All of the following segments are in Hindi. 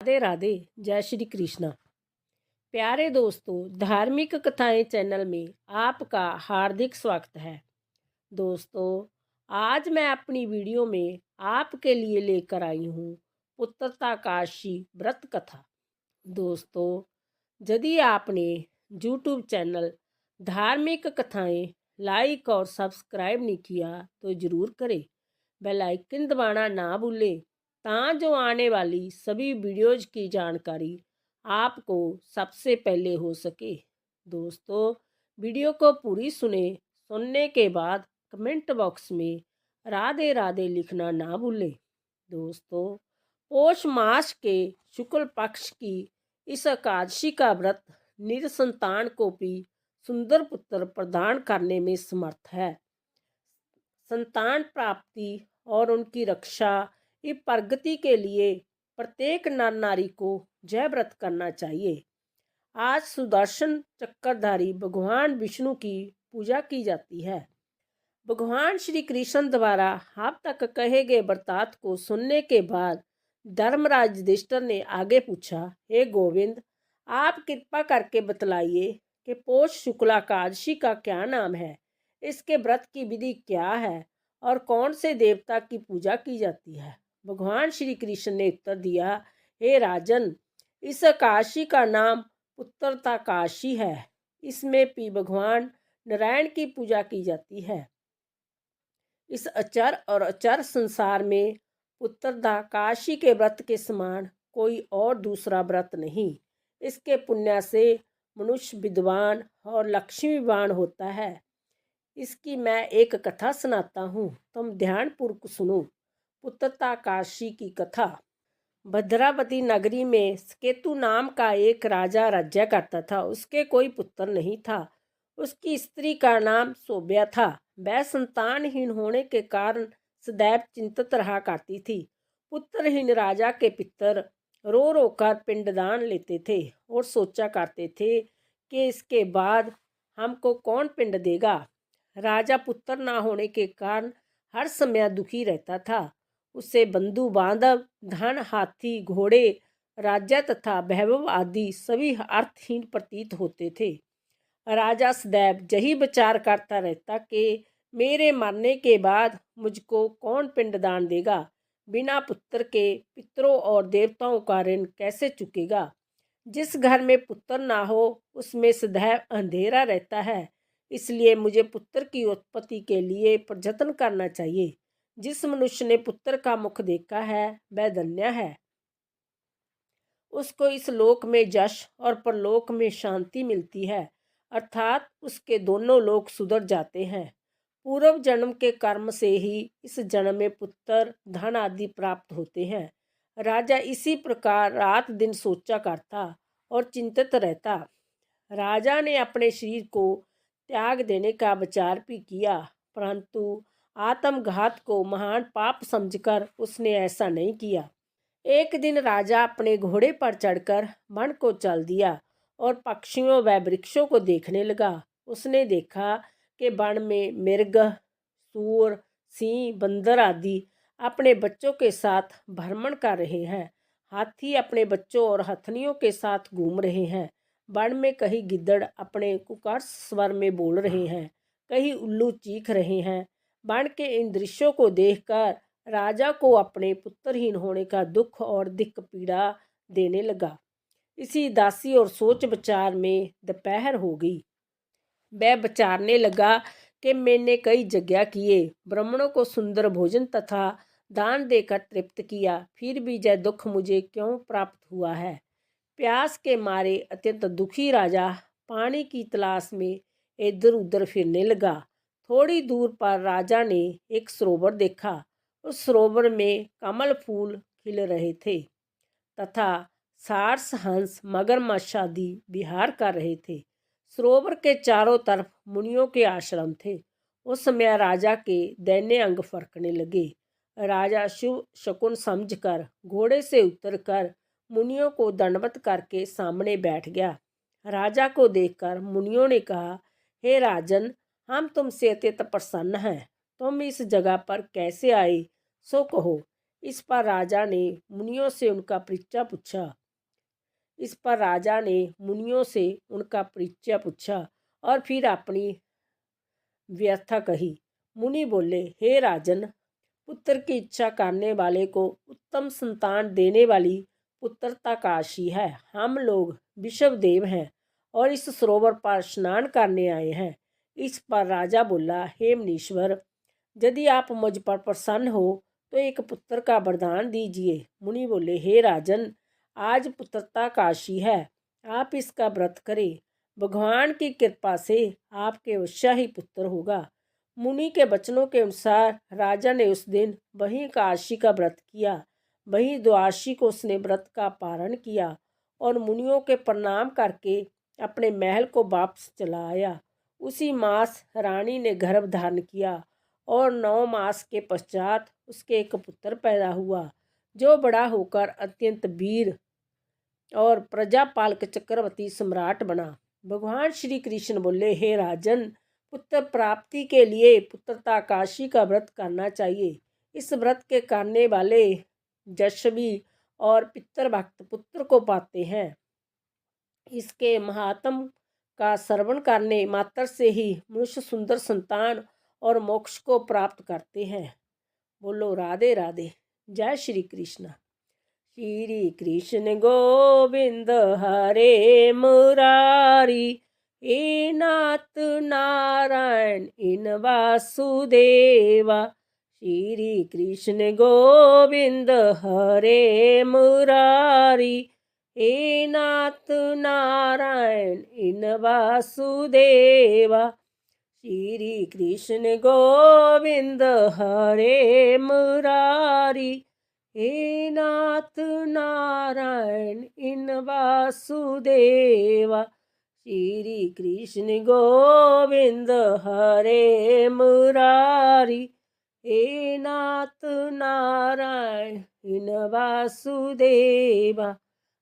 राधे राधे। जय श्री कृष्णा। प्यारे दोस्तों, धार्मिक कथाएं चैनल में आपका हार्दिक स्वागत है। दोस्तों, आज मैं अपनी वीडियो में आपके लिए लेकर आई हूँ पुत्रताकाशी व्रत कथा। दोस्तों, यदि आपने यूट्यूब चैनल धार्मिक कथाएं लाइक और सब्सक्राइब नहीं किया तो ज़रूर करें। बेल आइकन दबाना ना भूलें जो आने वाली सभी वीडियोज की जानकारी आपको सबसे पहले हो सके। दोस्तों, वीडियो को पूरी सुनने के बाद कमेंट बॉक्स में राधे राधे लिखना ना भूलें। दोस्तों, पौष मास के शुक्ल पक्ष की इस एकादशी का व्रत निरसंतान को भी सुंदर पुत्र प्रदान करने में समर्थ है। संतान प्राप्ति और उनकी रक्षा की प्रगति के लिए प्रत्येक नर नारी को जय व्रत करना चाहिए। आज सुदर्शन चक्रधारी भगवान विष्णु की पूजा की जाती है। भगवान श्री कृष्ण द्वारा आप तक कहे गए वृत्तांत को सुनने के बाद धर्मराज युधिष्ठिर ने आगे पूछा, हे गोविंद, आप कृपा करके बतलाइए कि पौष शुक्ला एकादशी का क्या नाम है, इसके व्रत की विधि क्या है और कौन से देवता की पूजा की जाती है। भगवान श्री कृष्ण ने उत्तर दिया, हे राजन, इस एकादशी का नाम पुत्रताकाशी है। इसमें भी भगवान नारायण की पूजा की जाती है। इस अचर और अचर संसार में पुत्रताकाशी के व्रत के समान कोई और दूसरा व्रत नहीं। इसके पुण्य से मनुष्य विद्वान और लक्ष्मीवान होता है। इसकी मैं एक कथा सुनाता हूँ, तुम ध्यानपूर्वक सुनो। पुत्रताकाशी की कथा। भद्रावती नगरी में सकेतु नाम का एक राजा राज्य करता था। उसके कोई पुत्र नहीं था। उसकी स्त्री का नाम सोभ्या था। वह संतानहीन होने के कारण सदैव चिंतित रहा करती थी। पुत्रहीन राजा के पितर रो रो कर पिंडदान लेते थे और सोचा करते थे कि इसके बाद हमको कौन पिंड देगा। राजा पुत्र ना होने के कारण हर समय दुखी रहता था। उसे बंधु बांधव, धन, हाथी, घोड़े, राज्य तथा वैभव आदि सभी अर्थहीन प्रतीत होते थे। राजा सदैव यही विचार करता रहता कि मेरे मरने के बाद मुझको कौन पिंडदान देगा। बिना पुत्र के पितरों और देवताओं का ऋण कैसे चुकेगा। जिस घर में पुत्र ना हो उसमें सदैव अंधेरा रहता है। इसलिए मुझे पुत्र की उत्पत्ति के लिए प्रयत्न करना चाहिए। जिस मनुष्य ने पुत्र का मुख देखा है वह धन्य है। उसको इस लोक में यश और परलोक में शांति मिलती है, अर्थात उसके दोनों लोक सुधर जाते हैं। पूर्व जन्म के कर्म से ही इस जन्म में पुत्र, धन आदि प्राप्त होते हैं। राजा इसी प्रकार रात दिन सोचा करता और चिंतित रहता। राजा ने अपने शरीर को त्याग देने का विचार भी किया, परंतु आत्मघात को महान पाप समझकर उसने ऐसा नहीं किया। एक दिन राजा अपने घोड़े पर चढ़कर वन को चल दिया और पक्षियों व वृक्षों को देखने लगा। उसने देखा कि वन में मृग, सूअर, सिंह, बंदर आदि अपने बच्चों के साथ भ्रमण कर रहे हैं। हाथी अपने बच्चों और हथनियों के साथ घूम रहे हैं। वन में कहीं गिद्दड़ अपने कुकर स्वर में बोल रहे हैं, कहीं उल्लू चीख रहे हैं। वन के इन दृश्यों को देखकर राजा को अपने पुत्रहीन होने का दुख और दिक्क पीड़ा देने लगा। इसी दासी और सोच विचार में दोपहर हो गई। वह विचारने लगा कि मैंने कई यज्ञ किए, ब्राह्मणों को सुंदर भोजन तथा दान देकर तृप्त किया, फिर भी यह दुख मुझे क्यों प्राप्त हुआ है। प्यास के मारे अत्यंत दुखी राजा पानी की तलाश में इधर उधर फिरने लगा। थोड़ी दूर पर राजा ने एक सरोवर देखा। उस सरोवर में कमल फूल खिल रहे थे तथा सारस, हंस, मगरमच्छ आदि विहार कर रहे थे। सरोवर के चारों तरफ मुनियों के आश्रम थे। उस समय राजा के दैन्य अंग फरकने लगे। राजा शुभ शकुन समझकर घोड़े से उतरकर मुनियों को दंडवत करके सामने बैठ गया। राजा को देखकर मुनियों ने कहा, हे राजन, हम तुमसे अत्यंत प्रसन्न हैं। तुम इस जगह पर कैसे आए, सो कहो। इस पर राजा ने मुनियों से उनका परिचय पूछा। और फिर अपनी व्यथा कही। मुनि बोले, हे राजन, पुत्र की इच्छा करने वाले को उत्तम संतान देने वाली पुत्रता का आशी है। हम लोग विश्वदेव हैं और इस सरोवर पर स्नान करने आए हैं। इस पर राजा बोला, हे मुनीश्वर, यदि आप मुझ पर प्रसन्न हो तो एक पुत्र का वरदान दीजिए। मुनि बोले, हे राजन, आज पुत्रता का आशी है, आप इसका व्रत करें। भगवान की कृपा से आपके अवश्य ही पुत्र होगा। मुनि के वचनों के अनुसार राजा ने उस दिन वहीं एकादशी का व्रत किया। वहीं द्वादशी को उसने व्रत का पारण किया और मुनियों के प्रणाम करके अपने महल को वापस चला आया। उसी मास रानी ने गर्भ धारण किया और 9 मास के पश्चात उसके एक पुत्र पैदा हुआ, जो बड़ा होकर अत्यंत वीर और प्रजापालक चक्रवर्ती सम्राट बना। भगवान श्री कृष्ण बोले, हे राजन, पुत्र प्राप्ति के लिए पुत्रता काशी का व्रत करना चाहिए। इस व्रत के करने वाले यशस्वी और पितृभक्त पुत्र को पाते हैं। इसके महात्म का श्रवण करने मात्र से ही मनुष्य सुंदर संतान और मोक्ष को प्राप्त करते हैं। बोलो राधे राधे। जय श्री कृष्ण। श्री कृष्ण गोविंद हरे मुरारी, हे नाथ नारायण इन वासुदेवा। श्री कृष्ण गोविंद हरे मुरारी, हे नाथ नारायण इन वासुदेवा। श्री कृष्ण गोविंद हरे मुरारी, हे नाथ नारायण इन वासुदेवा। श्री कृष्ण गोविंद हरे मुरारी, हे नाथ नारायण इन वासुदेवा।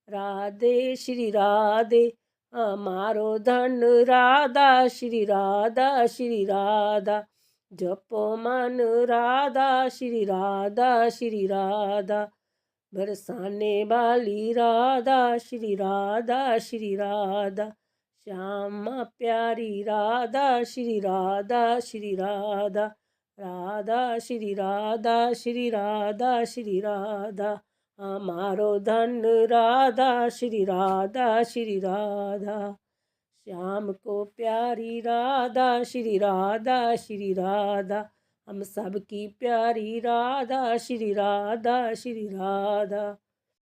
राधे श्री राधे हमारो धन राधा, श्री राधा श्री राधा। जपो मन राधा श्री राधा श्री राधा। बरसाने वाली राधा श्री राधा श्री राधा। श्यामा प्यारी राधा श्री राधा श्री राधा। राधा श्री राधा श्री राधा श्री राधा। हमारो धन राधा श्री राधा श्री राधा। श्याम को प्यारी राधा श्री राधा श्री राधा। हम सबकी प्यारी राधा श्री राधा श्री राधा।